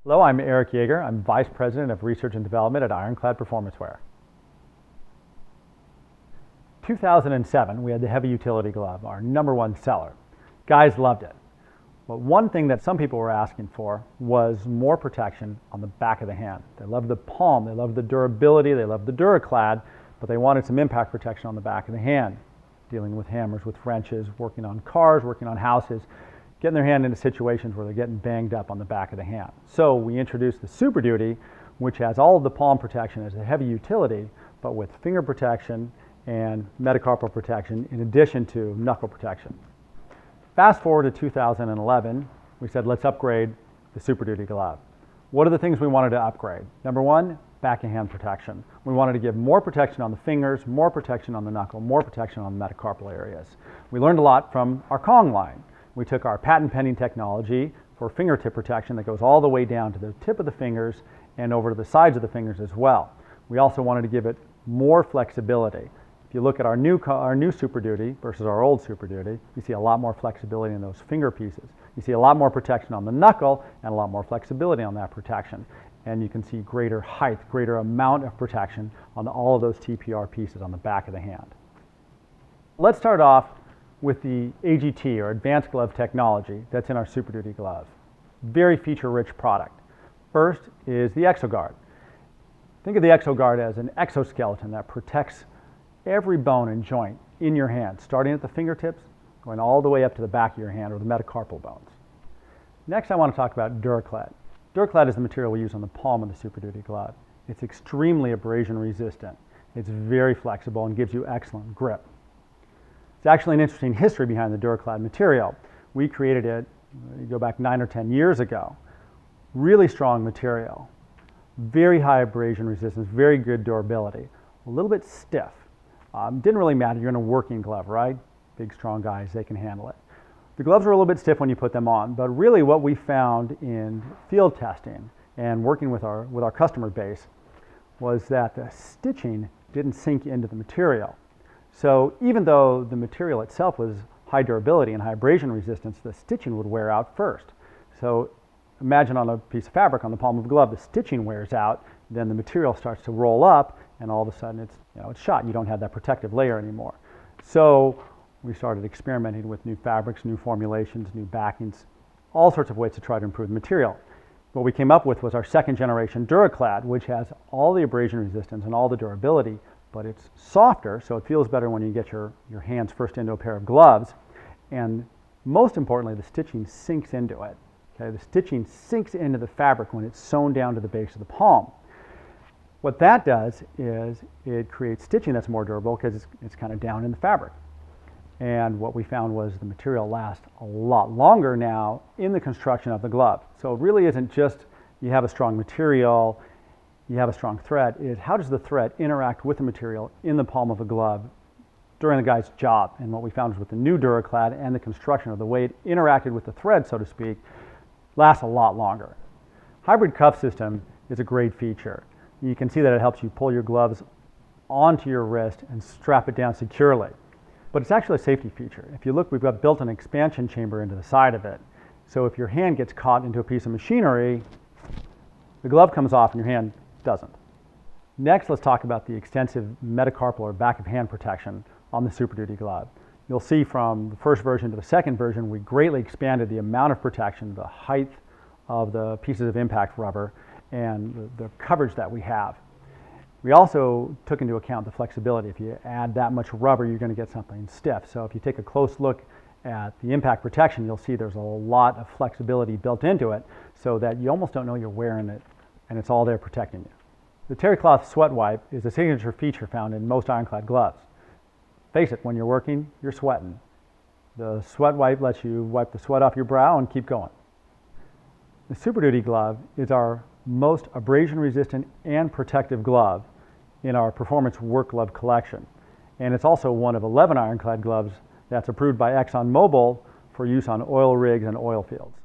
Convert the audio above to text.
Hello, I'm Eric Yeager. I'm Vice President of Research and Development at Ironclad Performance Wear. 2007, we had the heavy utility glove, our #1 seller. Guys loved it. But one thing that some people were asking for was more protection on the back of the hand. They loved the palm, they loved the durability, they loved the Duraclad, but they wanted some impact protection on the back of the hand, dealing with hammers, with wrenches, working on cars, working on houses, getting their hand into situations where they're getting banged up on the back of the hand. So we introduced the SuperDuty, which has all of the palm protection as a heavy utility, but with finger protection and metacarpal protection in addition to knuckle protection. Fast forward to 2011, we said let's upgrade the SuperDuty glove. What are the things we wanted to upgrade? Number one, back and hand protection. We wanted to give more protection on the fingers, more protection on the knuckle, more protection on the metacarpal areas. We learned a lot from our Kong line. We took our patent pending technology for fingertip protection that goes all the way down to the tip of the fingers and over to the sides of the fingers as well. We also wanted to give it more flexibility. If you look at our new SuperDuty versus our old SuperDuty, you see a lot more flexibility in those finger pieces. You see a lot more protection on the knuckle and a lot more flexibility on that protection. And you can see greater height, greater amount of protection on all of those TPR pieces on the back of the hand. Let's start off with the AGT, or Advanced Glove Technology, that's in our SuperDuty glove. Very feature-rich product. First is the ExoGuard. Think of the ExoGuard as an exoskeleton that protects every bone and joint in your hand, starting at the fingertips, going all the way up to the back of your hand or the metacarpal bones. Next, I want to talk about Duraclad. Duraclad is the material we use on the palm of the SuperDuty glove. It's extremely abrasion resistant. It's very flexible and gives you excellent grip. It's actually an interesting history behind the Duraclad material. We created it, you go back 9 or 10 years ago. Really strong material, very high abrasion resistance, very good durability, a little bit stiff. Didn't really matter, you're in a working glove, right? Big, strong guys, they can handle it. The gloves were a little bit stiff when you put them on, but really what we found in field testing and working with our customer base was that the stitching didn't sink into the material. So even though the material itself was high durability and high abrasion resistance, the stitching would wear out first. So imagine on a piece of fabric on the palm of a glove, the stitching wears out, then the material starts to roll up, and all of a sudden it's shot. You don't have that protective layer anymore. So we started experimenting with new fabrics, new formulations, new backings, all sorts of ways to try to improve the material. What we came up with was our second generation Duraclad, which has all the abrasion resistance and all the durability, but it's softer, so it feels better when you get your hands first into a pair of gloves. And most importantly, the stitching sinks into it. Okay? The stitching sinks into the fabric when it's sewn down to the base of the palm. What that does is it creates stitching that's more durable because it's kind of down in the fabric. And what we found was the material lasts a lot longer now in the construction of the glove. So it really isn't just you have a strong material, you have a strong thread, is how does the thread interact with the material in the palm of a glove during the guy's job? And what we found was with the new Duraclad and the construction of the way it interacted with the thread, so to speak, lasts a lot longer. Hybrid cuff system is a great feature. You can see that it helps you pull your gloves onto your wrist and strap it down securely. But it's actually a safety feature. If you look, we've got built an expansion chamber into the side of it. So if your hand gets caught into a piece of machinery, the glove comes off and your hand doesn't. Next, let's talk about the extensive metacarpal or back of hand protection on the SuperDuty glove. You'll see from the first version to the second version, we greatly expanded the amount of protection, the height of the pieces of impact rubber, and the coverage that we have. We also took into account the flexibility. If you add that much rubber, you're going to get something stiff. So if you take a close look at the impact protection, you'll see there's a lot of flexibility built into it so that you almost don't know you're wearing it, and it's all there protecting you. The terry cloth sweat wipe is a signature feature found in most Ironclad gloves. Face it, when you're working, you're sweating. The sweat wipe lets you wipe the sweat off your brow and keep going. The SuperDuty glove is our most abrasion resistant and protective glove in our performance work glove collection. And it's also one of 11 Ironclad gloves that's approved by ExxonMobil for use on oil rigs and oil fields.